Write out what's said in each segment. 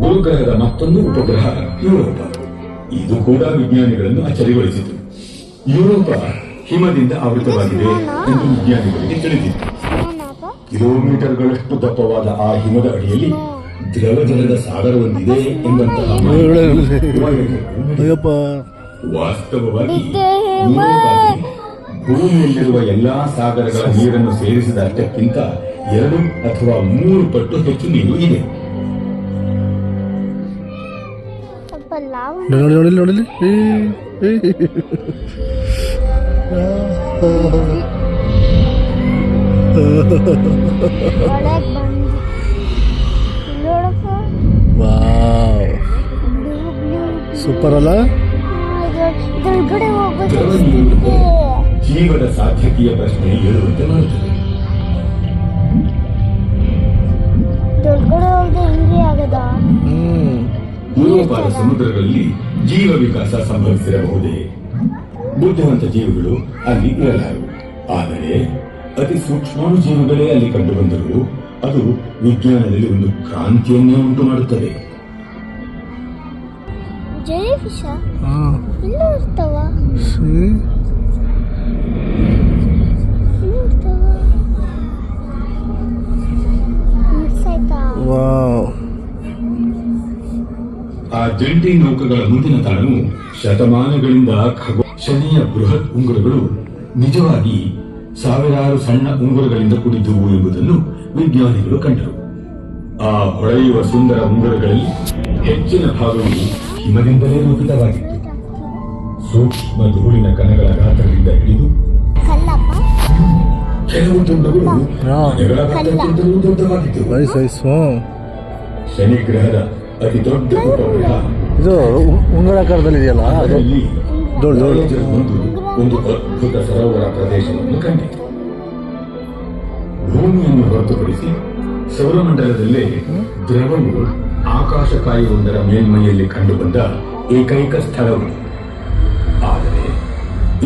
ಗುರುಗ್ರಹದ ಮತ್ತೊಂದು ಉಪಗ್ರಹ ಯುರೋಪ. ಇದು ಕೂಡ ವಿಜ್ಞಾನಿಗಳನ್ನು ಅಚ್ಚರಿಗೊಳಿಸಿತು. ಯುರೋಪ ಹಿಮದಿಂದ ಆವೃತವಾಗಿದೆ ಎಂದು ವಿಜ್ಞಾನಿಗಳಿಗೆ ತಿಳಿದಿತ್ತು. ಕಿಲೋಮೀಟರ್ಗಳಷ್ಟು ದಪ್ಪವಾದ ಆ ಹಿಮದ ಅಡಿಯಲ್ಲಿ ದ್ರವ ಜಲದ ಸಾಗರವೊಂದಿದೆ ಎಂಬಂತಹ ವಾಸ್ತವವಾಗಿ ಭೂಮಿಯಲ್ಲಿರುವ ಎಲ್ಲಾ ಸಾಗರಗಳ ನೀರನ್ನು ಸೇರಿಸಿದ ಅಷ್ಟಕ್ಕಿಂತ 2 ಅಥವಾ 3 ಪಟ್ಟು ಹೆಚ್ಚು ನೀರು ಇದೆ. ನೋಡಲಿ ಸೂಪರ್ ಅಲ್ಲ. ಜೀವದ ಸಾಧ್ಯತೆಯ ಪ್ರಶ್ನೆ ಏಳುವಂತೆ ಮಾಡುತ್ತದೆ. ಯುರೋಪಾದ ಸಮುದ್ರಗಳಲ್ಲಿ ಜೀವ ವಿಕಾಸ ಸಂಭವಿಸಿರಬಹುದೇ? ಬುದ್ಧಿವಂತ ಜೀವಿಗಳು ಅಲ್ಲಿ ಇರಲಾರವು. ಆದರೆ ಅತಿ ಸೂಕ್ಷ್ಮಾಣು ಜೀವಿಗಳೇ ಅಲ್ಲಿ ಕಂಡುಬಂದರೂ ಅದು ವಿಜ್ಞಾನದಲ್ಲಿ ಒಂದು ಕ್ರಾಂತಿಯನ್ನೇ ಉಂಟು ಮಾಡುತ್ತದೆ. ಆ ಜಂಟಿ ನೌಕೆಗಳ ಮುಂದಿನ ತಾಣವು ಶತಮಾನಗಳಿಂದ ಶನಿಯ ಬೃಹತ್ ಉಂಗುರಗಳು ನಿಜವಾಗಿ ಸಾವಿರಾರು ಸಣ್ಣ ಉಂಗುರಗಳಿಂದ ಕೂಡಿದ್ದುವು ಎಂಬುದನ್ನು ವಿಜ್ಞಾನಿಗಳು ಕಂಡರು. ಆ ಹೊಳೆಯುವ ಸುಂದರ ಉಂಗುರಗಳಲ್ಲಿ ಹೆಚ್ಚಿನ ಭಾಗವು ಹಿಮದಿಂದಲೇ ರೂಪಿತವಾಗಿತ್ತು. ಸೂಕ್ಷ್ಮ ಧೂಳಿನ ಕಣಗಳ ಗಾತ್ರದಿಂದ ಹಿಡಿದು ಕೆಲವು ತುಂಡುಗಳು ಗಾತ್ರಕ್ಕಿಂತಲೂ ದೊಡ್ಡವಾಗಿದ್ದವು. ಶನಿ ಗ್ರಹದ ಅತಿ ದೊಡ್ಡ ಉಪಗ್ರಹ ಇದು ಉಂಗುರಾಕಾರದಲ್ಲಿದೆಯಲ್ಲ, ಅದರಲ್ಲಿ ಒಂದು ಅದ್ಭುತ ಸರೋವರ ಪ್ರದೇಶವನ್ನು ಕಂಡಿತು. ಭೂಮಿಯನ್ನು ಹೊರತುಪಡಿಸಿ ಸೌರಮಂಡಲದಲ್ಲೇ ದ್ರವವು ಆಕಾಶಕಾಯಿಯೊಂದರ ಮೇಲ್ಮೈಯಲ್ಲಿ ಕಂಡುಬಂದ ಏಕೈಕ ಸ್ಥಳವು. ಆದರೆ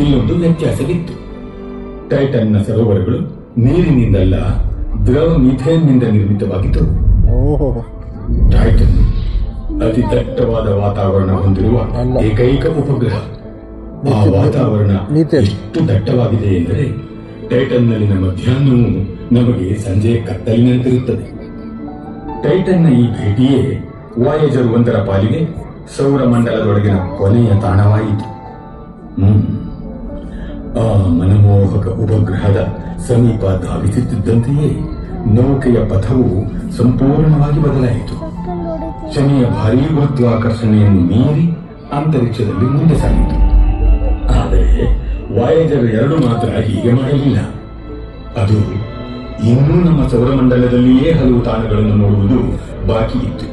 ಇಲ್ಲೊಂದು ವ್ಯತ್ಯಾಸವಿತ್ತು. ಟೈಟನ್ನ ಸರೋವರಗಳು ನೀರಿನಿಂದಲ್ಲ, ದ್ರವ ಮಿಥೇನ್ನಿಂದ ನಿರ್ಮಿತವಾಗಿದ್ದವು. ಟೈಟನ್ ಅತಿ ದಟ್ಟವಾದ ವಾತಾವರಣ ಹೊಂದಿರುವ ಏಕೈಕ ಉಪಗ್ರಹ. ಆ ವಾತಾವರಣ ಎಷ್ಟು ದಟ್ಟವಾಗಿದೆ ಎಂದರೆ ಟೈಟನ್ನಲ್ಲಿನ ಮಧ್ಯಾಹ್ನವು ನಮಗೆ ಸಂಜೆ ಕತ್ತಲಿನಂತಿರುತ್ತದೆ. ಟೈಟನ್ನ ಈ ಭೇಟಿಯೇ ವಾಯೇಜರ್ 1ರ ಪಾಲಿಗೆ ಸೌರಮಂಡಲದೊಳಗಿನ ಕೊನೆಯ ತಾಣವಾಯಿತು. ಆ ಮನಮೋಹಕ ಉಪಗ್ರಹದ ಸಮೀಪ ಧಾವಿಸುತ್ತಿದ್ದಂತೆಯೇ ನೌಕೆಯ ಪಥವು ಸಂಪೂರ್ಣವಾಗಿ ಬದಲಾಯಿತು. ಶನಿಯ ಭಾರೀ ಗುರುತ್ವಾಕರ್ಷಣೆಯನ್ನು ಮೀರಿ ಅಂತರಿಕ್ಷದಲ್ಲಿ ಮುಂದೆ ಸಾಗಿತು. ಆದರೆ ವಾಯೇಜರ್ 2 ಮಾತ್ರ ಹೀಗೆ ಮಾಡಲಿಲ್ಲ. ಅದು ಇನ್ನೂ ನಮ್ಮ ಸೌರಮಂಡಲದಲ್ಲಿಯೇ ಹಲವು ತಾಣಗಳನ್ನು ನೋಡುವುದು ಬಾಕಿ ಇತ್ತು.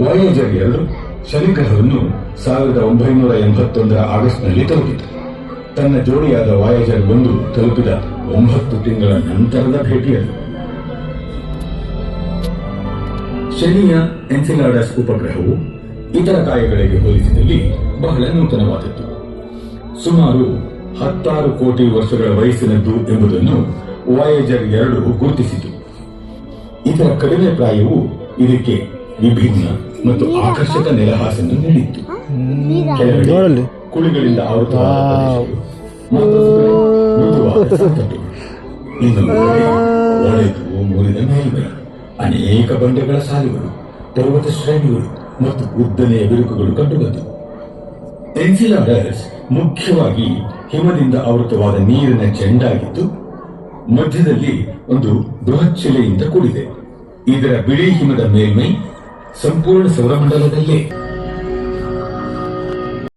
ವಾಯೇಜರ್ 2 ಶನಿಗ್ರಹವನ್ನು 1981ರ ಆಗಸ್ಟ್ನಲ್ಲಿ ತಲುಪಿತು. ತನ್ನ ಜೋಡಿಯಾದ ವಾಯೇಜರ್ 1 ತಲುಪಿದ 9 ತಿಂಗಳ ನಂತರದ ಭೇಟಿಯದು. ಶನಿಯ ಎನ್ಸಿಲಾಡಸ್ ಉಪಗ್ರಹವು ಇತರ ಕಾಯಗಳಿಗೆ ಹೋಲಿಸಿದಲ್ಲಿ ಬಹಳ ನೂತನವಾದದ್ದು. ಸುಮಾರು 16 ಕೋಟಿ ವರ್ಷಗಳ ವಯಸ್ಸಿನದ್ದು ಎಂಬುದನ್ನು ವಾಯೇಜರ್ 2 ಗುರುತಿಸಿತು. ಇದರ ಕಡಿಮೆ ಪ್ರಾಯವು ಇದಕ್ಕೆ ವಿಭಿನ್ನ ಮತ್ತು ಆಕರ್ಷಕ ನೆಲಹಾಸನ್ನು ನೀಡಿತ್ತು. ಕೆಲವೆಡೆ ಕುಳಿಗಳಿಂದ ಆವೃತವಾದ ಮುರಿದ ಮೇಲ್ಮೈ, ಅನೇಕ ಬಂಡೆಗಳ ಸಾಲುಗಳು, ಪರ್ವತ ಶ್ರೇಣಿಗಳು ಮತ್ತು ಉದ್ದನೆಯ ಬಿರುಕುಗಳು ಕಂಡುಬಂದವು. ಎನ್ಸಿಲಾಡಸ್ ಮುಖ್ಯವಾಗಿ ಹಿಮದಿಂದ ಆವೃತವಾದ ನೀರಿನ ಚೆಂಡಾಗಿದ್ದು ಮಧ್ಯದಲ್ಲಿ ಒಂದು ಬೃಹತ್ ಶಿಲೆಯಿಂದ ಕೂಡಿದೆ. ಇದರ ಬಿಳಿ ಹಿಮದ ಮೇಲ್ಮೈ ಸಂಪೂರ್ಣ ಸೌರಮಂಡಲದಲ್ಲೇ